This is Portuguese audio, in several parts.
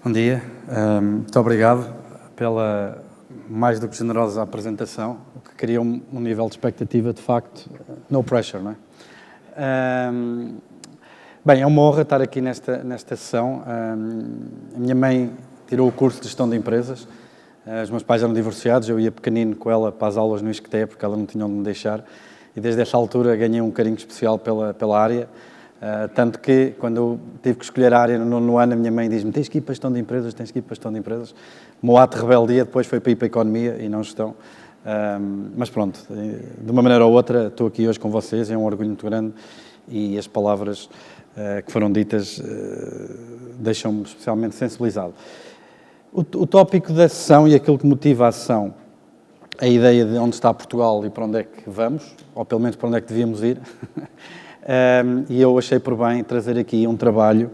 Bom dia, muito obrigado pela mais do que generosa apresentação, o que cria um nível de expectativa, de facto, no pressure, não é? Bem, é uma honra estar aqui nesta sessão. A minha mãe tirou o curso de gestão de empresas, os meus pais eram divorciados, eu ia pequenino com ela para as aulas no ISCTE, porque ela não tinha onde me deixar, e desde essa altura ganhei um carinho especial pela área. Tanto que, quando eu tive que escolher a área no nono ano, a minha mãe diz-me: tens que ir para a gestão de empresas, tens que ir para a gestão de empresas. O meu ato de rebeldia depois foi para ir para a economia e não gestão. Mas pronto, de uma maneira ou outra, estou aqui hoje com vocês, é um orgulho muito grande e as palavras que foram ditas deixam-me especialmente sensibilizado. O tópico da sessão e aquilo que motiva a sessão, a ideia de onde está Portugal e para onde é que vamos, ou pelo menos para onde é que devíamos ir. E eu achei por bem trazer aqui um trabalho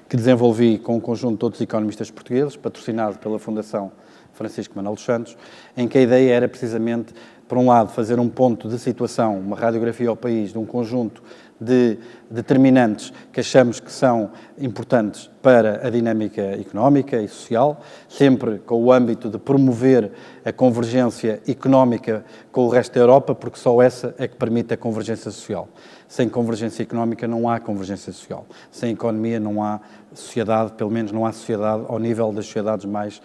que desenvolvi com um conjunto de outros economistas portugueses, patrocinado pela Fundação Francisco Manuel dos Santos, em que a ideia era precisamente, por um lado, fazer um ponto de situação, uma radiografia ao país de um conjunto de determinantes que achamos que são importantes para a dinâmica económica e social, sempre com o âmbito de promover a convergência económica com o resto da Europa, porque só essa é que permite a convergência social. Sem convergência económica não há convergência social. Sem economia não há sociedade, pelo menos não há sociedade ao nível das sociedades mais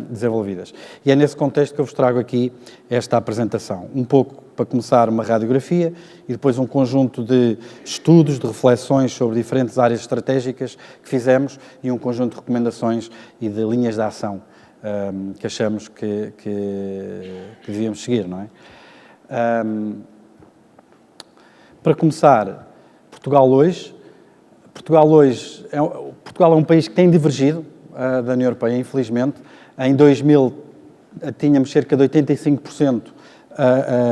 desenvolvidas. E é nesse contexto que eu vos trago aqui esta apresentação. Um pouco para começar uma radiografia e depois um conjunto de estudos, de reflexões sobre diferentes áreas estratégicas que fizemos e um conjunto de recomendações e de linhas de ação que achamos que devíamos seguir, não é? Para começar, Portugal hoje é um país que tem divergido da União Europeia, infelizmente. Em 2000 tínhamos cerca de 85%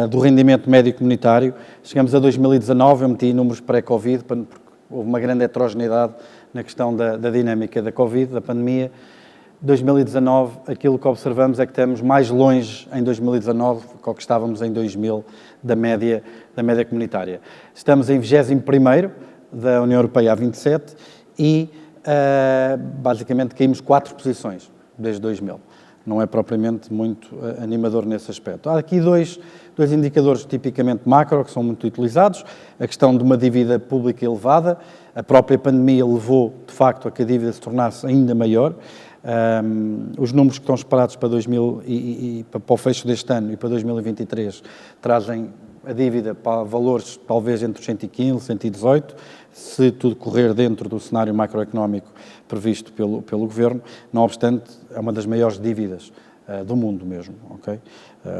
do rendimento médio comunitário. Chegamos a 2019, eu meti números pré-Covid, porque houve uma grande heterogeneidade na questão da dinâmica da Covid, da pandemia. 2019, aquilo que observamos é que estamos mais longe em 2019 do que estávamos em 2000 da média comunitária. Estamos em 21º da União Europeia a 27 e basicamente caímos 4 posições desde 2000. Não é propriamente muito animador nesse aspecto. Há aqui dois indicadores tipicamente macro que são muito utilizados. A questão de uma dívida pública elevada. A própria pandemia levou, de facto, a que a dívida se tornasse ainda maior. Os números que estão esperados para para o fecho deste ano e para 2023 trazem a dívida para valores talvez entre os 115 e 118, se tudo correr dentro do cenário macroeconómico previsto pelo Governo. Não obstante, é uma das maiores dívidas do mundo mesmo, ok?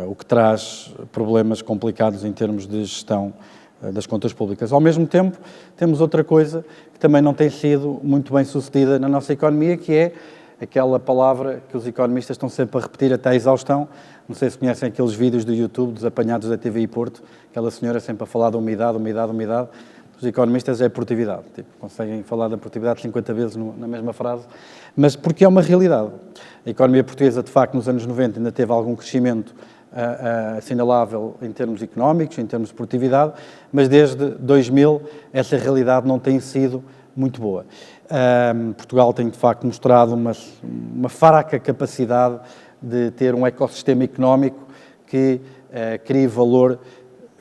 O que traz problemas complicados em termos de gestão das contas públicas. Ao mesmo tempo, temos outra coisa que também não tem sido muito bem sucedida na nossa economia, que é aquela palavra que os economistas estão sempre a repetir até à exaustão. Não sei se conhecem aqueles vídeos do YouTube dos apanhados da TVI Porto, aquela senhora sempre a falar da umidade. Os economistas é a produtividade. Conseguem falar da produtividade 50 vezes na mesma frase, mas porque é uma realidade. A economia portuguesa, de facto, nos anos 90 ainda teve algum crescimento assinalável em termos económicos, em termos de produtividade, mas desde 2000 essa realidade não tem sido muito boa. Portugal tem, de facto, mostrado uma fraca capacidade de ter um ecossistema económico que crie valor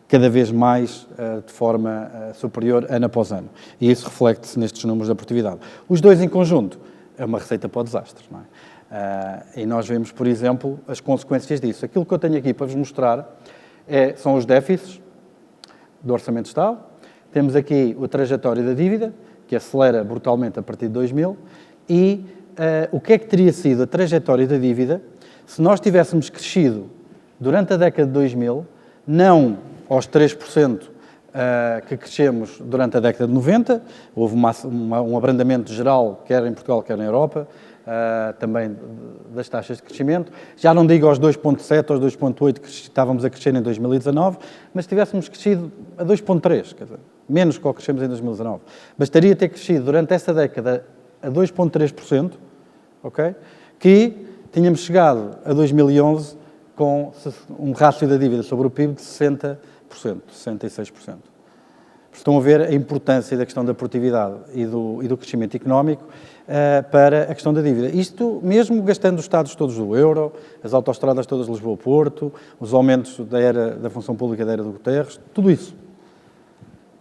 cada vez mais de forma superior ano após ano. E isso reflete-se nestes números da produtividade. Os dois em conjunto é uma receita para o desastre, não é? E nós vemos, por exemplo, as consequências disso. Aquilo que eu tenho aqui para vos mostrar são os déficits do Orçamento de Estado. Temos aqui a trajetória da dívida, que acelera brutalmente a partir de 2000, e o que é que teria sido a trajetória da dívida se nós tivéssemos crescido durante a década de 2000, não aos 3% que crescemos durante a década de 90, houve um abrandamento geral, quer em Portugal, quer na Europa, também das taxas de crescimento. Já não digo aos 2,7, aos 2,8 que estávamos a crescer em 2019, mas se tivéssemos crescido a 2,3, quer dizer, menos que o que crescemos em 2019. Bastaria ter crescido durante esta década a 2,3%, ok? Que tínhamos chegado a 2011 com um rácio da dívida sobre o PIB de 60%, 66%. Estão a ver a importância da questão da produtividade e do crescimento económico para a questão da dívida. Isto mesmo gastando os Estados todos do euro, as autoestradas todas de Lisboa-Porto, os aumentos da função pública da era do Guterres, tudo isso.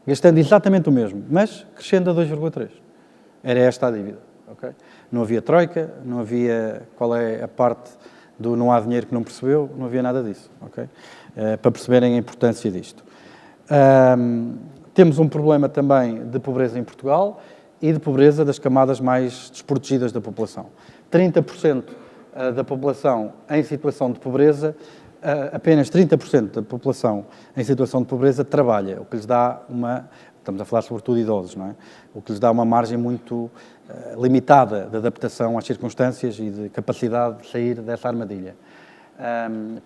Gastando exatamente o mesmo, mas crescendo a 2,3. Era esta a dívida. Okay? Não havia troika, não havia qual é a parte do não há dinheiro que não percebeu, não havia nada disso. Okay? Para perceberem a importância disto. Temos um problema também de pobreza em Portugal e de pobreza das camadas mais desprotegidas da população. 30% da população em situação de pobreza, apenas 30% da população em situação de pobreza trabalha, o que lhes dá estamos a falar sobretudo de idosos, não é? O que lhes dá uma margem muito limitada de adaptação às circunstâncias e de capacidade de sair dessa armadilha.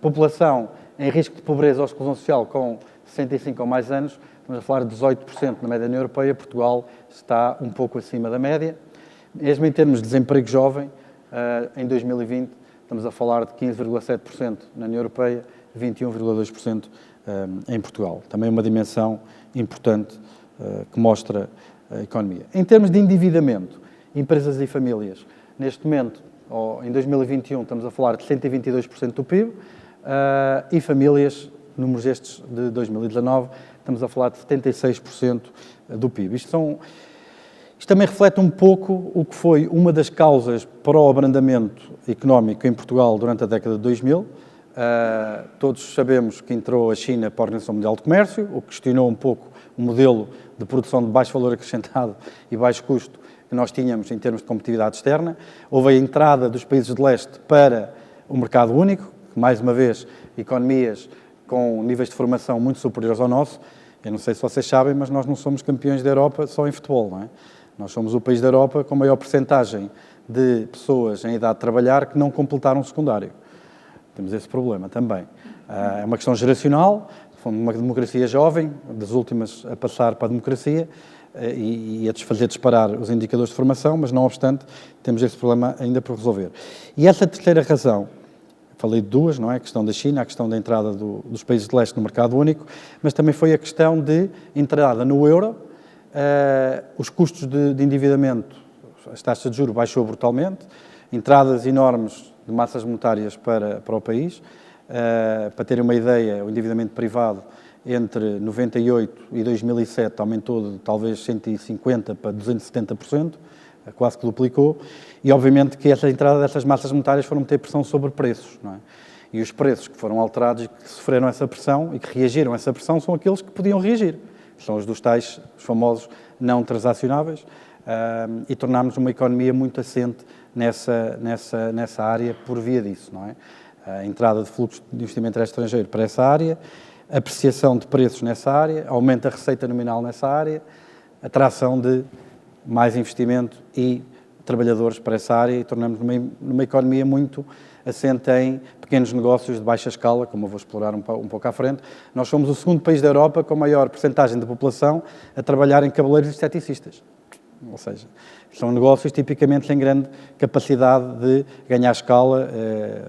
População em risco de pobreza ou exclusão social com 65 ou mais anos, estamos a falar de 18% na média da União Europeia, Portugal está um pouco acima da média. Mesmo em termos de desemprego jovem, em 2020 estamos a falar de 15,7% na União Europeia, 21,2% em Portugal. Também uma dimensão importante que mostra a economia. Em termos de endividamento, empresas e famílias, neste momento, em 2021, estamos a falar de 122% do PIB, e famílias, números estes de 2019, estamos a falar de 76% do PIB. Isto também reflete um pouco o que foi uma das causas para o abrandamento económico em Portugal durante a década de 2000. Todos sabemos que entrou a China para a Organização Mundial de Comércio, o que questionou um pouco o modelo de produção de baixo valor acrescentado e baixo custo que nós tínhamos em termos de competitividade externa. Houve a entrada dos países de leste para o mercado único, que, mais uma vez, economias com níveis de formação muito superiores ao nosso. Eu não sei se vocês sabem, mas nós não somos campeões da Europa só em futebol, não é? Nós somos o país da Europa com a maior percentagem de pessoas em idade de trabalhar que não completaram o secundário. Temos esse problema também. É uma questão geracional, fomos uma democracia jovem, das últimas a passar para a democracia e a fazer disparar os indicadores de formação, mas não obstante, temos esse problema ainda por resolver. E essa terceira razão, falei de duas, não é? A questão da China, a questão da entrada dos países de leste no mercado único, mas também foi a questão de entrada no euro, os custos de endividamento, as taxas de juros baixou brutalmente, entradas enormes de massas monetárias para o país. Para terem uma ideia, o endividamento privado entre 98 e 2007 aumentou de talvez 150% para 270%, quase que duplicou, e obviamente que essa entrada dessas massas monetárias foram ter pressão sobre preços, não é? E os preços que foram alterados e que sofreram essa pressão e que reagiram a essa pressão são aqueles que podiam reagir, são os dos tais, os famosos não transacionáveis, e tornámos uma economia muito assente nessa área por via disso, não é? A entrada de fluxo de investimento estrangeiro para essa área, apreciação de preços nessa área, aumento da receita nominal nessa área, atração de mais investimento e trabalhadores para essa área e tornamos numa economia muito assente em pequenos negócios de baixa escala, como eu vou explorar um pouco à frente. Nós somos o segundo país da Europa com a maior percentagem da população a trabalhar em cabeleireiros e esteticistas. Ou seja, são negócios tipicamente sem grande capacidade de ganhar escala,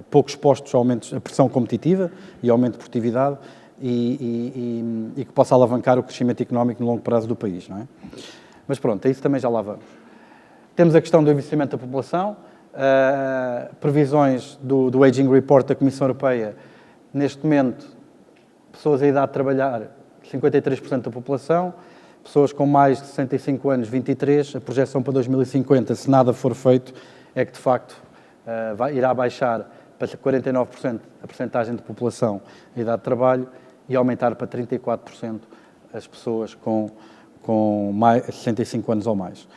pouco expostos a pressão competitiva e aumento de produtividade e que possa alavancar o crescimento económico no longo prazo do país, não é? Mas pronto, a isso também já lá vamos. Temos a questão do envelhecimento da população, previsões do Aging Report da Comissão Europeia, neste momento, pessoas em idade de trabalhar, 53% da população, pessoas com mais de 65 anos, 23%, a projeção para 2050, se nada for feito, é que de facto irá baixar para 49% a percentagem de população em idade de trabalho e aumentar para 34% as pessoas com mais, 65 anos ou mais.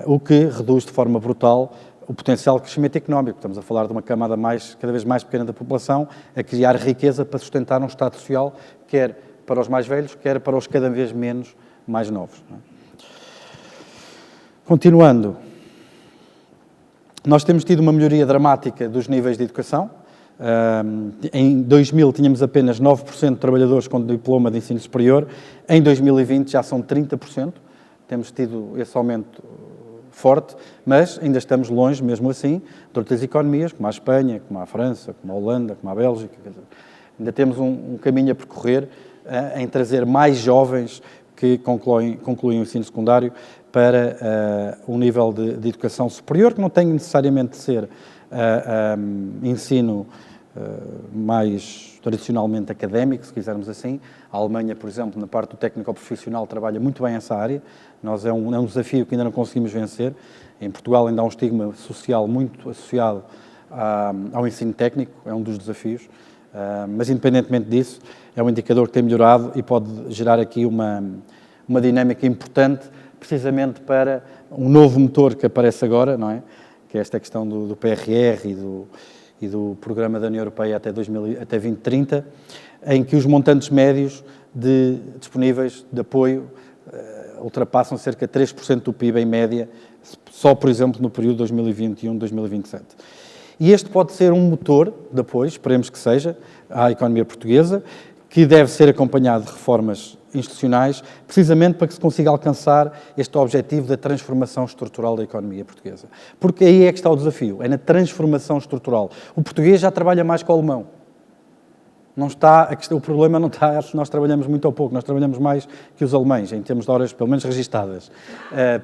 O que reduz de forma brutal o potencial de crescimento económico. Estamos a falar de uma camada cada vez mais pequena da população a criar riqueza para sustentar um Estado social, quer para os mais velhos, quer para os cada vez menos mais novos. Continuando, nós temos tido uma melhoria dramática dos níveis de educação. Em 2000 tínhamos apenas 9% de trabalhadores com diploma de ensino superior, em 2020 já são 30%, temos tido esse aumento forte, mas ainda estamos longe, mesmo assim, de outras economias, como a Espanha, como a França, como a Holanda, como a Bélgica. Ainda temos um caminho a percorrer em trazer mais jovens que concluem o ensino secundário para um nível de educação superior, que não tem necessariamente de ser ensino mais tradicionalmente académico, se quisermos assim. A Alemanha, por exemplo, na parte do técnico-profissional, trabalha muito bem essa área. Nós é um desafio que ainda não conseguimos vencer. Em Portugal ainda há um estigma social muito associado ao ensino técnico, é um dos desafios. Mas, independentemente disso, é um indicador que tem melhorado e pode gerar aqui uma dinâmica importante, precisamente para um novo motor que aparece agora, não é? Que é esta questão do PRR e do Programa da União Europeia até 2030, em que os montantes médios disponíveis de apoio ultrapassam cerca de 3% do PIB em média, só, por exemplo, no período 2021-2027. E este pode ser um motor de apoio, esperemos que seja, à economia portuguesa, que deve ser acompanhado de reformas institucionais, precisamente para que se consiga alcançar este objetivo da transformação estrutural da economia portuguesa. Porque aí é que está o desafio, é na transformação estrutural. O português já trabalha mais que o alemão. O problema não está se nós trabalhamos muito ou pouco, nós trabalhamos mais que os alemães, em termos de horas, pelo menos registadas,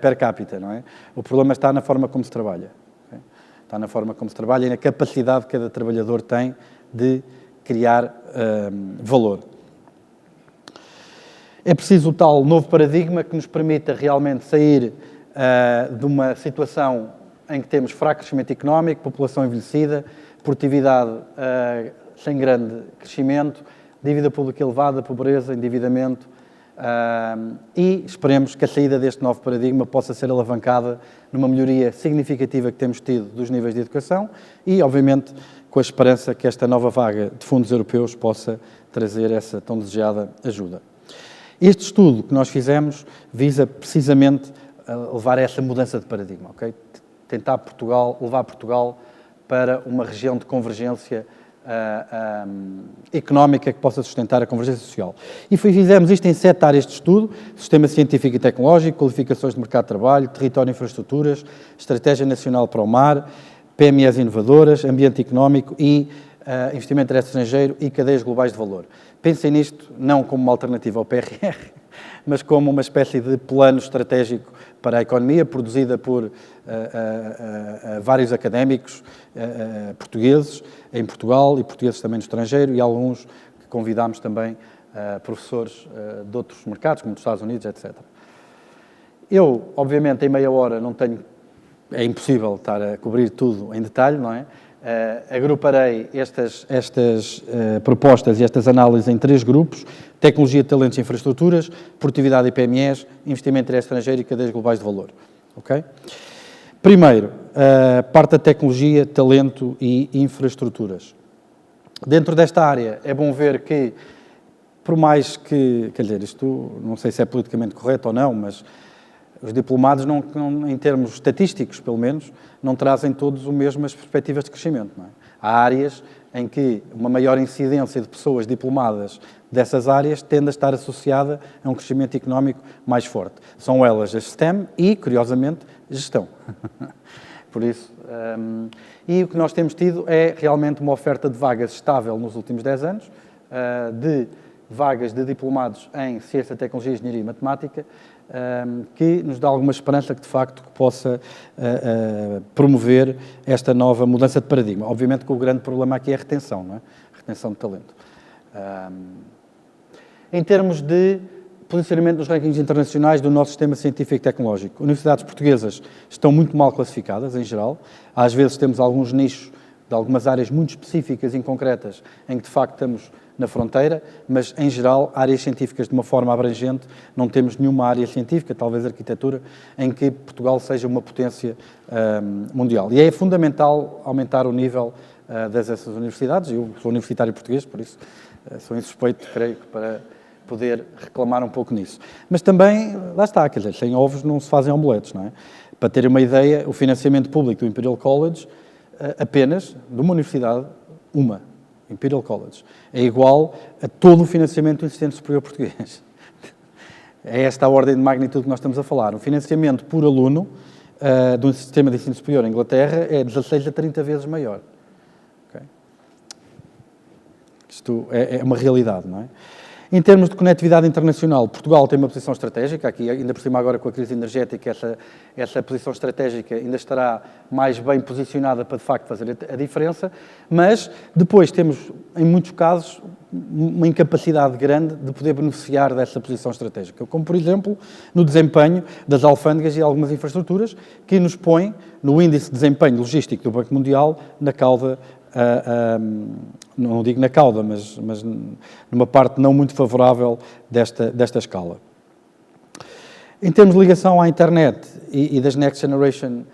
per capita, não é? O problema está na forma como se trabalha. Okay? Está na forma como se trabalha e na capacidade que cada trabalhador tem de criar valor. É preciso o tal novo paradigma que nos permita realmente sair de uma situação em que temos fraco crescimento económico, população envelhecida, produtividade sem grande crescimento, dívida pública elevada, pobreza, endividamento, e esperemos que a saída deste novo paradigma possa ser alavancada numa melhoria significativa que temos tido dos níveis de educação e, obviamente, com a esperança que esta nova vaga de fundos europeus possa trazer essa tão desejada ajuda. Este estudo que nós fizemos visa precisamente levar a essa mudança de paradigma, ok? Tentar levar Portugal para uma região de convergência económica que possa sustentar a convergência social. E fizemos isto em 7 áreas de estudo: sistema científico e tecnológico, qualificações de mercado de trabalho, território e infraestruturas, estratégia nacional para o mar, PMEs inovadoras, ambiente económico e investimento direto estrangeiro e cadeias globais de valor. Pensem nisto não como uma alternativa ao PRR, mas como uma espécie de plano estratégico para a economia, produzida por vários académicos portugueses em Portugal e portugueses também no estrangeiro e alguns que convidámos também professores de outros mercados, como dos Estados Unidos, etc. Eu, obviamente, em meia hora não tenho... É impossível estar a cobrir tudo em detalhe, não é? Agruparei estas propostas e estas análises em 3 grupos: tecnologia, talentos e infraestruturas, produtividade e PMEs, investimento direto estrangeiro e cadeias globais de valor. Okay? Primeiro, parte da tecnologia, talento e infraestruturas. Dentro desta área é bom ver que, por mais que, quer dizer, isto não sei se é politicamente correto ou não, mas os diplomados, em termos estatísticos, pelo menos, não trazem todos as mesmas perspectivas de crescimento. Não é? Há áreas em que uma maior incidência de pessoas diplomadas dessas áreas tende a estar associada a um crescimento económico mais forte. São elas a STEM e, curiosamente, gestão. Por isso, e o que nós temos tido é realmente uma oferta de vagas estável nos últimos 10 anos, de vagas de diplomados em Ciência, Tecnologia, Engenharia e Matemática, que nos dá alguma esperança que, de facto, possa promover esta nova mudança de paradigma. Obviamente que o grande problema aqui é a retenção, não é? Retenção de talento. Em termos de posicionamento nos rankings internacionais do nosso sistema científico e tecnológico, universidades portuguesas estão muito mal classificadas, em geral. Às vezes temos alguns nichos de algumas áreas muito específicas e concretas em que, de facto, estamos na fronteira, mas, em geral, áreas científicas de uma forma abrangente, não temos nenhuma área científica, talvez arquitetura, em que Portugal seja uma potência mundial. E é fundamental aumentar o nível dessas universidades. Eu sou universitário português, por isso sou insuspeito, creio, para poder reclamar um pouco nisso. Mas também, lá está, quer dizer, sem ovos não se fazem omeletes, não é? Para terem uma ideia, o financiamento público do Imperial College, apenas, de uma universidade, Imperial College, é igual a todo o financiamento do ensino superior português. É esta a ordem de magnitude que nós estamos a falar. O financiamento por aluno do sistema de ensino superior em Inglaterra é 16 a 30 vezes maior. Okay? Isto é uma realidade, não é? Em termos de conectividade internacional, Portugal tem uma posição estratégica, aqui ainda por cima agora com a crise energética, essa posição estratégica ainda estará mais bem posicionada para de facto fazer a diferença, mas depois temos, em muitos casos, uma incapacidade grande de poder beneficiar dessa posição estratégica, como por exemplo no desempenho das alfândegas e algumas infraestruturas que nos põe no índice de desempenho logístico do Banco Mundial na cauda, não digo na cauda, mas numa parte não muito favorável desta escala. Em termos de ligação à internet e das Next Generation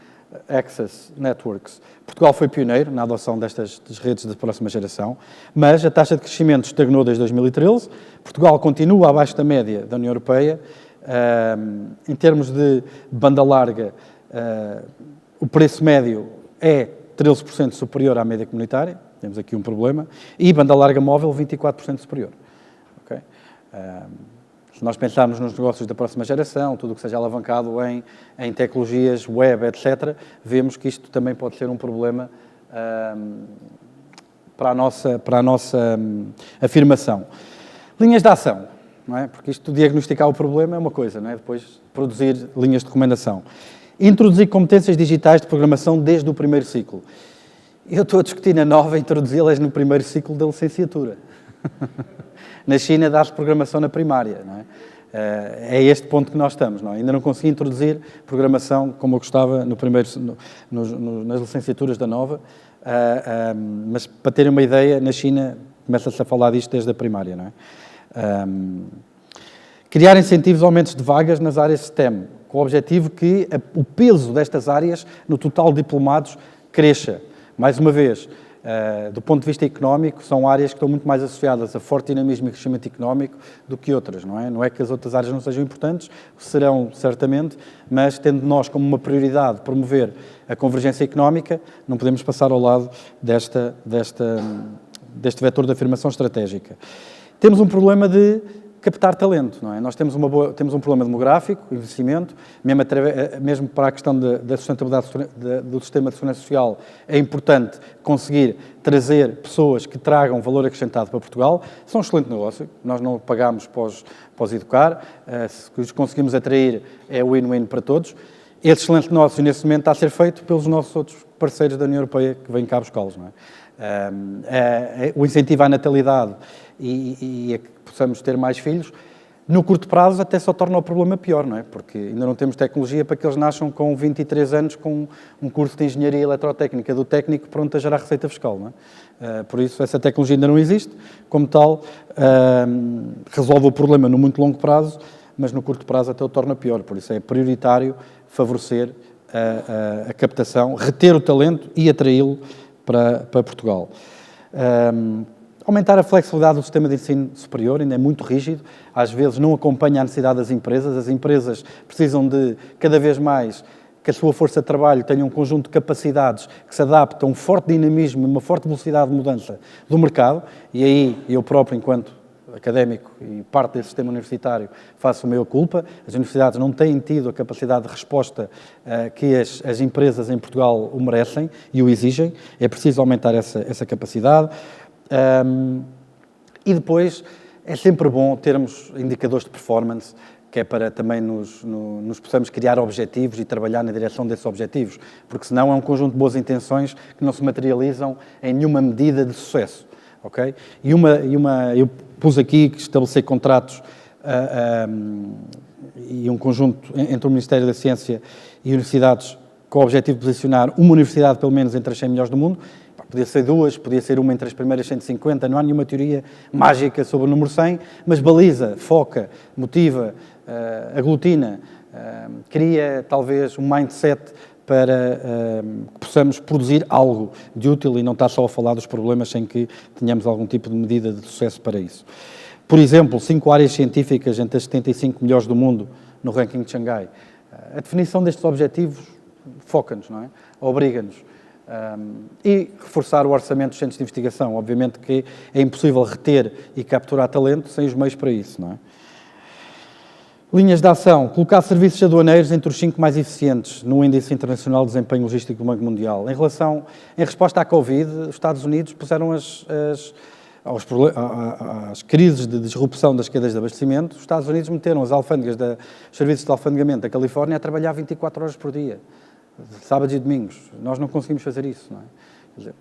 Access Networks, Portugal foi pioneiro na adoção das redes de próxima geração, mas a taxa de crescimento estagnou desde 2013. Portugal continua abaixo da média da União Europeia. Em termos de banda larga, o preço médio é 13% superior à média comunitária, temos aqui um problema, e banda larga móvel 24% superior. Okay? Se nós pensarmos nos negócios da próxima geração, tudo o que seja alavancado em tecnologias, web, etc., vemos que isto também pode ser um problema para a nossa afirmação. Linhas de ação, não é? Porque isto, diagnosticar o problema é uma coisa, não é? Depois produzir linhas de recomendação. Introduzir competências digitais de programação desde o primeiro ciclo. Eu estou a discutir na nova introduzi-las no primeiro ciclo da licenciatura. Na China dá-se programação na primária, não é? É este ponto que nós estamos, não é? Ainda não consegui introduzir programação como eu gostava nas licenciaturas da nova, mas para terem uma ideia, na China começa-se a falar disto desde a primária, não é? Criar incentivos a aumentos de vagas nas áreas STEM, com o objetivo que o peso destas áreas no total de diplomados cresça. Mais uma vez, do ponto de vista económico, são áreas que estão muito mais associadas a forte dinamismo e crescimento económico do que outras, não é? Não é que as outras áreas não sejam importantes, serão certamente, mas tendo nós como uma prioridade promover a convergência económica, não podemos passar ao lado deste vetor de afirmação estratégica. Temos um problema de captar talento, não é? Nós temos um problema demográfico, investimento, mesmo para a questão da sustentabilidade do sistema de segurança social, é importante conseguir trazer pessoas que tragam valor acrescentado para Portugal. São um excelente negócio, nós não pagamos para os educar, se os conseguimos atrair é win-win para todos. Esse excelente negócio, nesse momento, está a ser feito pelos nossos outros parceiros da União Europeia que vêm cá buscá-los, não é? O incentivo à natalidade e a que possamos ter mais filhos, no curto prazo até só torna o problema pior, não é? Porque ainda não temos tecnologia para que eles nasçam com 23 anos com um curso de engenharia eletrotécnica do técnico pronto a gerar receita fiscal, não é? Por isso, essa tecnologia ainda não existe, como tal, resolve o problema no muito longo prazo, mas no curto prazo até o torna pior, por isso é prioritário favorecer a captação, reter o talento e atraí-lo para Portugal. Aumentar a flexibilidade do sistema de ensino superior, ainda é muito rígido, às vezes não acompanha a necessidade das empresas, as empresas precisam de, cada vez mais, que a sua força de trabalho tenha um conjunto de capacidades que se adaptam a um forte dinamismo e uma forte velocidade de mudança do mercado, e aí eu próprio, enquanto académico e parte desse sistema universitário, faço a meia culpa. As universidades não têm tido a capacidade de resposta que as empresas em Portugal o merecem e o exigem, é preciso aumentar essa capacidade. E depois é sempre bom termos indicadores de performance, que é para também nos possamos criar objetivos e trabalhar na direção desses objetivos, porque senão é um conjunto de boas intenções que não se materializam em nenhuma medida de sucesso, ok? Eu pus aqui que estabelecer contratos e um conjunto entre o Ministério da Ciência e universidades com o objetivo de posicionar uma universidade pelo menos entre as 100 melhores do mundo. Podia ser duas, podia ser uma entre as primeiras 150, não há nenhuma teoria mágica sobre o número 100, mas baliza, foca, motiva, aglutina, cria talvez um mindset para que possamos produzir algo de útil e não estar só a falar dos problemas sem que tenhamos algum tipo de medida de sucesso para isso. Por exemplo, 5 áreas científicas entre as 75 melhores do mundo no ranking de Xangai. A definição destes objetivos foca-nos, não é? Obriga-nos. E reforçar o orçamento dos centros de investigação. Obviamente que é impossível reter e capturar talento sem os meios para isso, não é? Linhas de ação. Colocar serviços aduaneiros entre os 5 mais eficientes no Índice Internacional de Desempenho Logístico do Banco Mundial. Em resposta à Covid, os Estados Unidos puseram às crises de disrupção das cadeias de abastecimento, os Estados Unidos meteram as alfândegas, os serviços de alfandegamento da Califórnia a trabalhar 24 horas por dia, sábados e domingos. Nós não conseguimos fazer isso, não é? Quer dizer,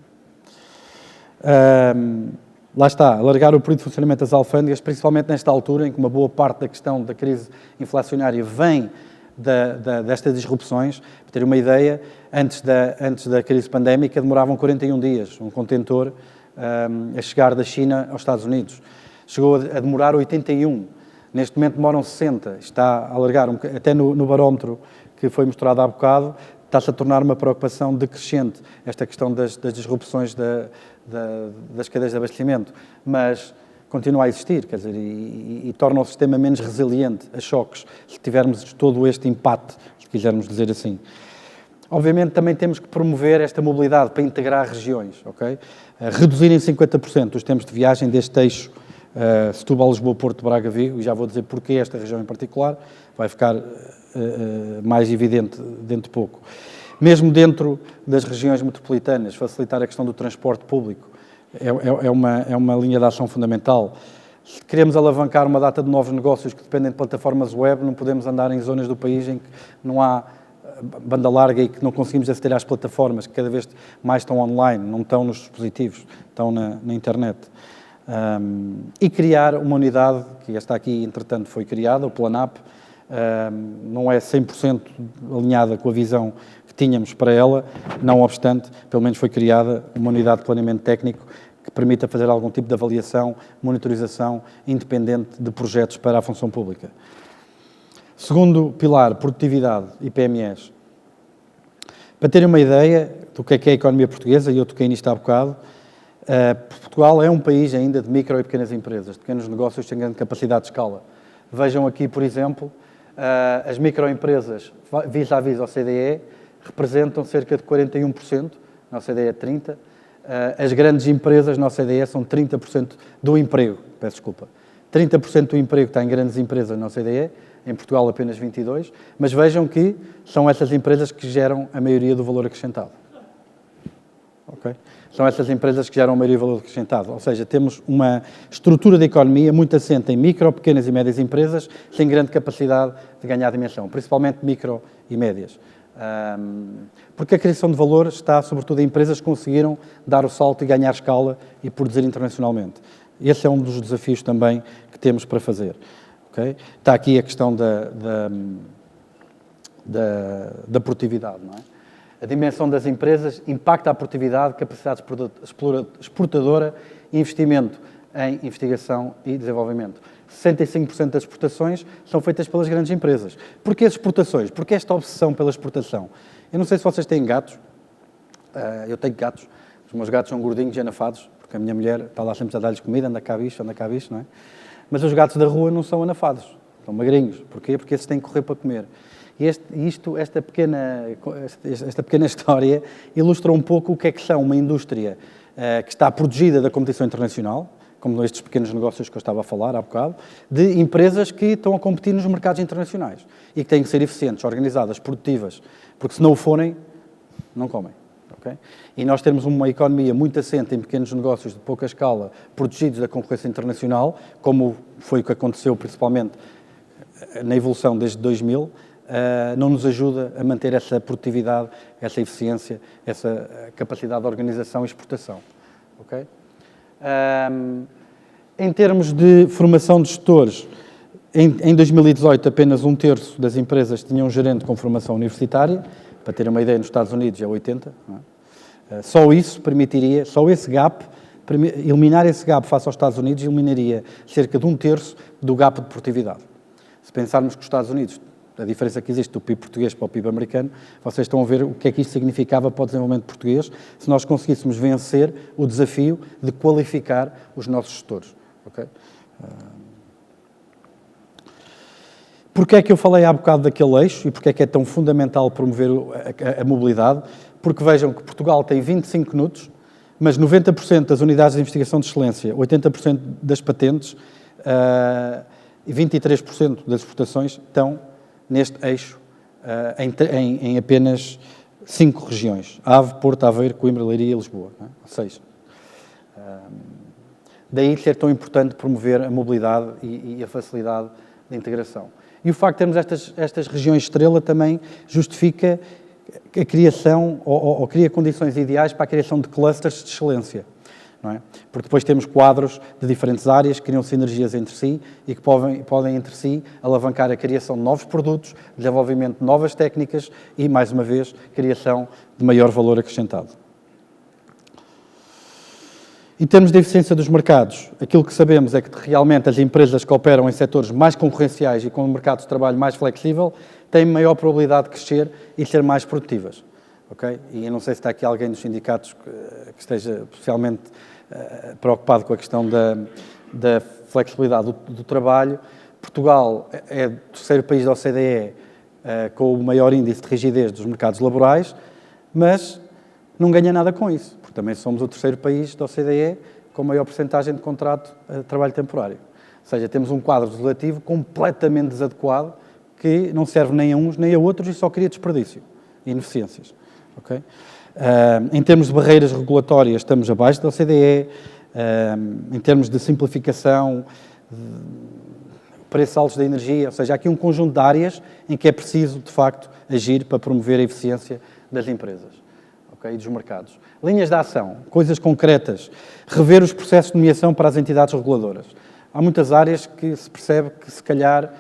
lá está, alargar o período de funcionamento das alfândegas, principalmente nesta altura em que uma boa parte da questão da crise inflacionária vem destas disrupções. Para ter uma ideia, antes da crise pandémica demoravam 41 dias um contentor a chegar da China aos Estados Unidos. Chegou a demorar 81. Neste momento demoram 60. Está a alargar, até no barómetro que foi mostrado há bocado, está-se a tornar uma preocupação decrescente esta questão das disrupções das cadeias de abastecimento, mas continua a existir, quer dizer, e torna o sistema menos resiliente a choques, se tivermos todo este empate, se quisermos dizer assim. Obviamente também temos que promover esta mobilidade para integrar regiões, ok? Reduzir em 50% os tempos de viagem deste eixo Setúbal, Lisboa, Porto, Braga, Vigo, e já vou dizer porquê esta região em particular, vai ficar mais evidente dentro de pouco. Mesmo dentro das regiões metropolitanas, facilitar a questão do transporte público é uma linha de ação fundamental. Se queremos alavancar uma data de novos negócios que dependem de plataformas web, não podemos andar em zonas do país em que não há banda larga e que não conseguimos aceder às plataformas, que cada vez mais estão online, não estão nos dispositivos, estão na internet. E criar uma unidade, que esta aqui, entretanto, foi criada, o Planap, não é 100% alinhada com a visão que tínhamos para ela, não obstante, pelo menos foi criada uma unidade de planeamento técnico que permita fazer algum tipo de avaliação, monitorização independente de projetos para a função pública. Segundo pilar, produtividade e PMEs. Para terem uma ideia do que é a economia portuguesa, e eu toquei nisto há bocado, Portugal é um país ainda de micro e pequenas empresas, de pequenos negócios sem grande capacidade de escala. Vejam aqui, por exemplo, as microempresas vis-à-vis ao CDE representam cerca de 41%, na OCDE é 30%, as grandes empresas na OCDE são 30% do emprego, peço desculpa. 30% do emprego está em grandes empresas na OCDE, em Portugal apenas 22%, mas vejam que são essas empresas que geram a maioria do valor acrescentado. Okay? São essas empresas que geram a maioria do valor acrescentado, ou seja, temos uma estrutura de economia muito assente em micro, pequenas e médias empresas, sem grande capacidade de ganhar dimensão, principalmente micro e médias. Porque a criação de valor está, sobretudo, em empresas que conseguiram dar o salto e ganhar escala e produzir internacionalmente. Esse é um dos desafios também que temos para fazer. Okay? Está aqui a questão da produtividade, não é? A dimensão das empresas impacta a produtividade, capacidade exportadora e investimento em investigação e desenvolvimento. 65% das exportações são feitas pelas grandes empresas. Porquê as exportações? Porquê esta obsessão pela exportação? Eu não sei se vocês têm gatos. Eu tenho gatos. Os meus gatos são gordinhos e anafados, porque a minha mulher está lá sempre a dar-lhes comida, anda cá bicho, não é? Mas os gatos da rua não são anafados, são magrinhos. Porquê? Porque esses têm que correr para comer. E esta pequena história ilustra um pouco o que é que são uma indústria que está protegida da competição internacional, como estes pequenos negócios que eu estava a falar há bocado, de empresas que estão a competir nos mercados internacionais e que têm que ser eficientes, organizadas, produtivas, porque se não o forem, não comem. Okay? E nós temos uma economia muito assente em pequenos negócios de pouca escala, protegidos da concorrência internacional, como foi o que aconteceu principalmente na evolução desde 2000, não nos ajuda a manter essa produtividade, essa eficiência, essa capacidade de organização e exportação. Okay? Em termos de formação de gestores, em 2018 apenas 1/3 das empresas tinham um gerente com formação universitária, para terem uma ideia, nos Estados Unidos é 80%. Não é? Só isso permitiria, só esse gap, eliminar esse gap face aos Estados Unidos, eliminaria cerca de 1/3 do gap de produtividade. Se pensarmos que os Estados Unidos, a diferença que existe do PIB português para o PIB americano, vocês estão a ver o que é que isto significava para o desenvolvimento português, se nós conseguíssemos vencer o desafio de qualificar os nossos gestores. Okay? Porquê é que eu falei há bocado daquele eixo e porquê é que é tão fundamental promover a mobilidade? Porque vejam que Portugal tem 25 NUTs, mas 90% das unidades de investigação de excelência, 80% das patentes e 23% das exportações estão neste eixo em apenas 5 regiões: Ave, Porto, Aveiro, Coimbra, Leiria e Lisboa. Não é? 6. Daí ser tão importante promover a mobilidade e a facilidade de integração. E o facto de termos estas regiões estrela também justifica a criação ou cria condições ideais para a criação de clusters de excelência. Não é? Porque depois temos quadros de diferentes áreas que criam sinergias entre si e que podem entre si alavancar a criação de novos produtos, desenvolvimento de novas técnicas e, mais uma vez, criação de maior valor acrescentado. Em termos de eficiência dos mercados, aquilo que sabemos é que realmente as empresas que operam em setores mais concorrenciais e com um mercado de trabalho mais flexível têm maior probabilidade de crescer e ser mais produtivas. Okay? E eu não sei se está aqui alguém dos sindicatos que esteja especialmente preocupado com a questão da flexibilidade do trabalho. Portugal é o terceiro país da OCDE com o maior índice de rigidez dos mercados laborais, mas não ganha nada com isso, porque também somos o terceiro país da OCDE com maior percentagem de contrato de trabalho temporário. Ou seja, temos um quadro legislativo completamente desadequado que não serve nem a uns nem a outros e só cria desperdício e ineficiências. Okay? Em termos de barreiras regulatórias, estamos abaixo da OCDE. Em termos de simplificação, preços altos da energia, ou seja, há aqui um conjunto de áreas em que é preciso, de facto, agir para promover a eficiência das empresas, okay? E dos mercados. Linhas de ação, coisas concretas, rever os processos de nomeação para as entidades reguladoras. Há muitas áreas que se percebe que, se calhar,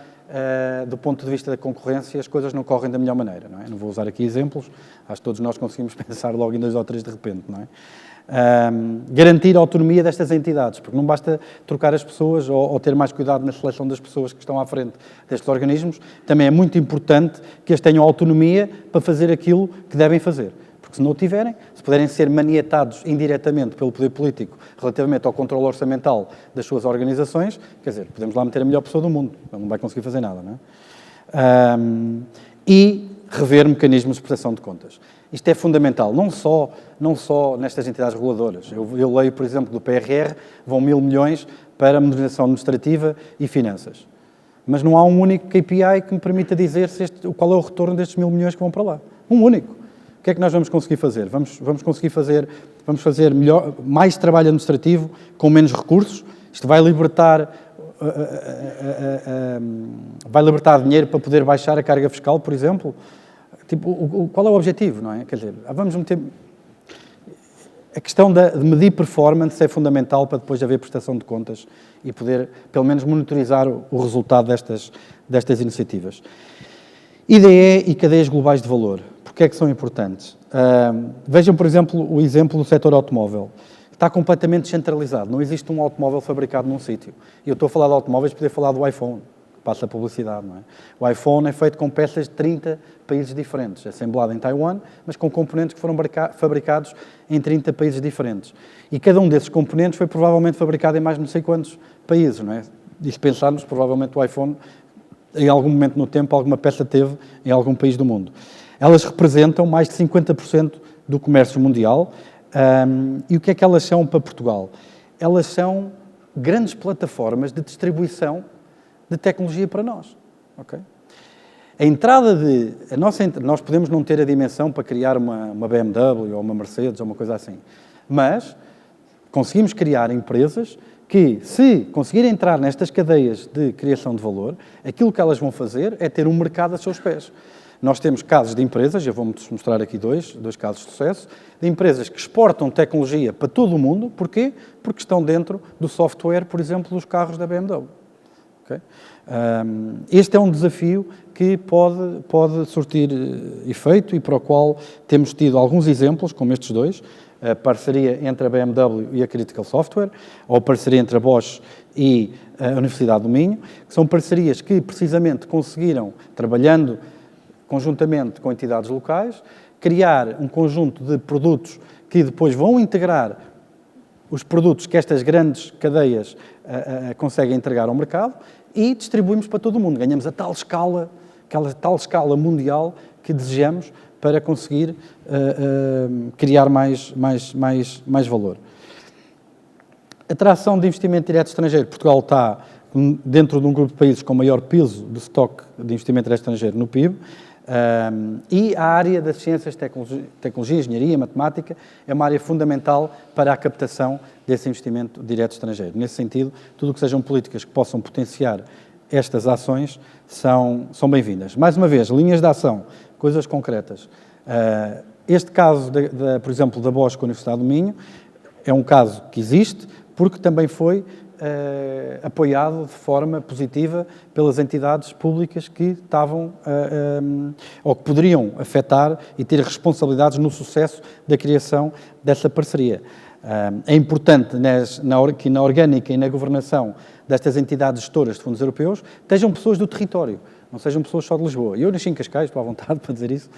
do ponto de vista da concorrência, as coisas não correm da melhor maneira, não é? Não vou usar aqui exemplos, acho que todos nós conseguimos pensar logo em 2 ou 3 de repente, não é? Garantir a autonomia destas entidades, porque não basta trocar as pessoas ou ter mais cuidado na seleção das pessoas que estão à frente destes organismos, também é muito importante que eles tenham autonomia para fazer aquilo que devem fazer. Porque se não o tiverem, se puderem ser maniatados indiretamente pelo poder político relativamente ao controle orçamental das suas organizações, quer dizer, podemos lá meter a melhor pessoa do mundo, ele não vai conseguir fazer nada, não é? E rever mecanismos de prestação de contas. Isto é fundamental, não só nestas entidades reguladoras. Eu leio, por exemplo, do PRR, vão 1.000 milhões para modernização administrativa e finanças. Mas não há um único KPI que me permita dizer qual é o retorno destes 1.000 milhões que vão para lá. Um único. O que é que nós vamos conseguir fazer? Vamos fazer mais trabalho administrativo com menos recursos. Isto vai libertar dinheiro para poder baixar a carga fiscal, por exemplo. Tipo, qual é o objetivo, não é? Quer dizer, vamos meter... A questão de medir performance é fundamental para depois haver prestação de contas e poder, pelo menos, monitorizar o resultado destas iniciativas. IDE e cadeias globais de valor. Porquê é que são importantes? Vejam, por exemplo, o exemplo do setor automóvel. Está completamente descentralizado. Não existe um automóvel fabricado num sítio. E eu estou a falar de automóveis, poder falar do iPhone. Passa a publicidade, não é? O iPhone é feito com peças de 30 países diferentes, assemblado em Taiwan, mas com componentes que foram fabricados em 30 países diferentes. E cada um desses componentes foi provavelmente fabricado em mais não sei quantos países, não é? E se pensarmos, provavelmente o iPhone, em algum momento no tempo, alguma peça teve em algum país do mundo. Elas representam mais de 50% do comércio mundial. E o que é que elas são para Portugal? Elas são grandes plataformas de distribuição de tecnologia para nós. Okay? Nós podemos não ter a dimensão para criar uma BMW ou uma Mercedes ou uma coisa assim, mas conseguimos criar empresas que, se conseguirem entrar nestas cadeias de criação de valor, aquilo que elas vão fazer é ter um mercado a seus pés. Nós temos casos de empresas, eu vou-vos mostrar aqui dois casos de sucesso, de empresas que exportam tecnologia para todo o mundo. Porquê? Porque estão dentro do software, por exemplo, dos carros da BMW. Okay? Este é um desafio que pode surtir efeito e para o qual temos tido alguns exemplos, como estes dois, a parceria entre a BMW e a Critical Software, ou a parceria entre a Bosch e a Universidade do Minho, que são parcerias que precisamente conseguiram, trabalhando conjuntamente com entidades locais, criar um conjunto de produtos que depois vão integrar os produtos que estas grandes cadeias conseguem entregar ao mercado e distribuímos para todo o mundo. Ganhamos a tal escala, aquela tal escala mundial que desejamos para conseguir criar mais valor. Atração de investimento direto estrangeiro. Portugal está dentro de um grupo de países com maior peso de estoque de investimento direto estrangeiro no PIB. E a área das ciências, tecnologia, engenharia, matemática, é uma área fundamental para a captação desse investimento direto estrangeiro. Nesse sentido, tudo o que sejam políticas que possam potenciar estas ações são bem-vindas. Mais uma vez, linhas de ação, coisas concretas. Este caso, por exemplo, da Bosch com a Universidade do Minho, é um caso que existe, porque também foi apoiado de forma positiva pelas entidades públicas que estavam ou que poderiam afetar e ter responsabilidades no sucesso da criação dessa parceria. É importante que na orgânica e na governação destas entidades gestoras de fundos europeus estejam pessoas do território, não sejam pessoas só de Lisboa. Eu nasci em Cascais, estou à vontade para dizer isso,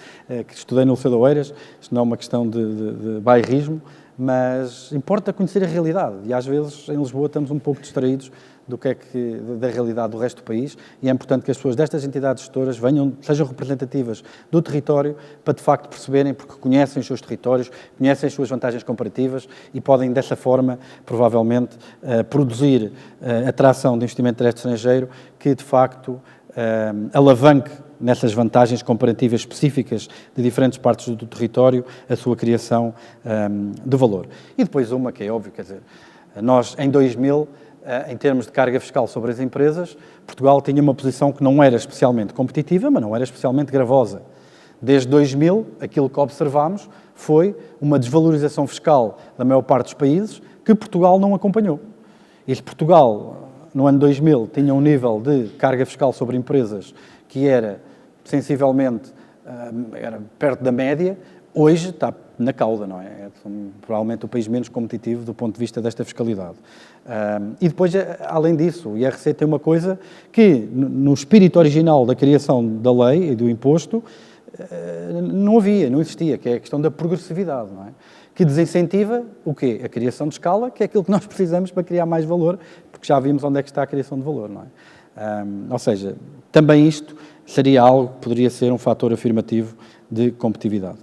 que estudei no Liceu de Oeiras, isto não é uma questão de bairrismo, mas importa conhecer a realidade e às vezes em Lisboa estamos um pouco distraídos da realidade do resto do país e é importante que as pessoas destas entidades gestoras sejam representativas do território para de facto perceberem, porque conhecem os seus territórios, conhecem as suas vantagens comparativas e podem dessa forma provavelmente produzir atração de investimento direto estrangeiro que de facto alavanque nessas vantagens comparativas específicas de diferentes partes do território, a sua criação de valor. E depois uma que é óbvio, quer dizer, nós em 2000, em termos de carga fiscal sobre as empresas, Portugal tinha uma posição que não era especialmente competitiva, mas não era especialmente gravosa. Desde 2000, aquilo que observámos foi uma desvalorização fiscal da maior parte dos países que Portugal não acompanhou. E se Portugal, no ano 2000, tinha um nível de carga fiscal sobre empresas que era sensivelmente era perto da média, hoje está na cauda, não é? É provavelmente o país menos competitivo do ponto de vista desta fiscalidade. E depois, além disso, o IRC tem uma coisa que, no espírito original da criação da lei e do imposto, não existia, que é a questão da progressividade, não é? Que desincentiva o quê? A criação de escala, que é aquilo que nós precisamos para criar mais valor, porque já vimos onde é que está a criação de valor, não é? Ou seja, também isto seria algo que poderia ser um fator afirmativo de competitividade.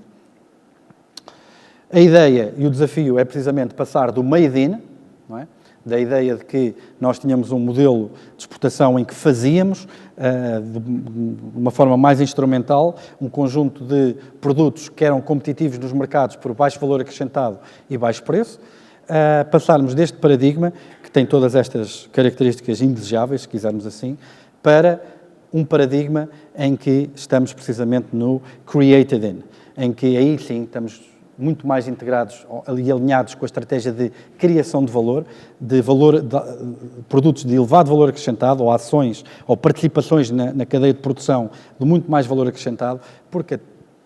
A ideia e o desafio é precisamente passar do made in, não é? Da ideia de que nós tínhamos um modelo de exportação em que fazíamos, de uma forma mais instrumental, um conjunto de produtos que eram competitivos nos mercados por baixo valor acrescentado e baixo preço, passarmos deste paradigma, que tem todas estas características indesejáveis, se quisermos assim, para um paradigma em que estamos precisamente no created in, em que aí sim estamos muito mais integrados e alinhados com a estratégia de criação de produtos de elevado valor acrescentado, ou ações, ou participações na cadeia de produção de muito mais valor acrescentado, porque,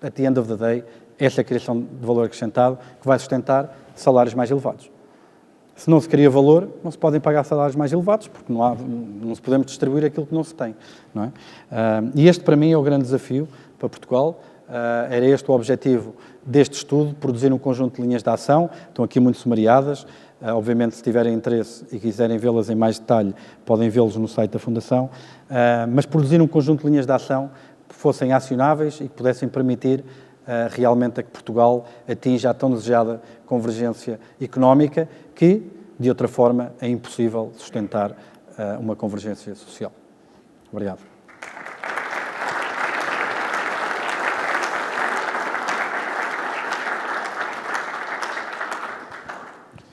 at the end of the day, essa criação de valor acrescentado que vai sustentar salários mais elevados. Se não se cria valor, não se podem pagar salários mais elevados, porque não se podemos distribuir aquilo que não se tem, não é? E este, para mim, é o grande desafio para Portugal. Era este o objetivo deste estudo, produzir um conjunto de linhas de ação, estão aqui muito sumariadas, obviamente se tiverem interesse e quiserem vê-las em mais detalhe, podem vê-los no site da Fundação, mas produzir um conjunto de linhas de ação que fossem acionáveis e que pudessem permitir realmente a que Portugal atinja a tão desejada convergência económica que, de outra forma, é impossível sustentar uma convergência social. Obrigado.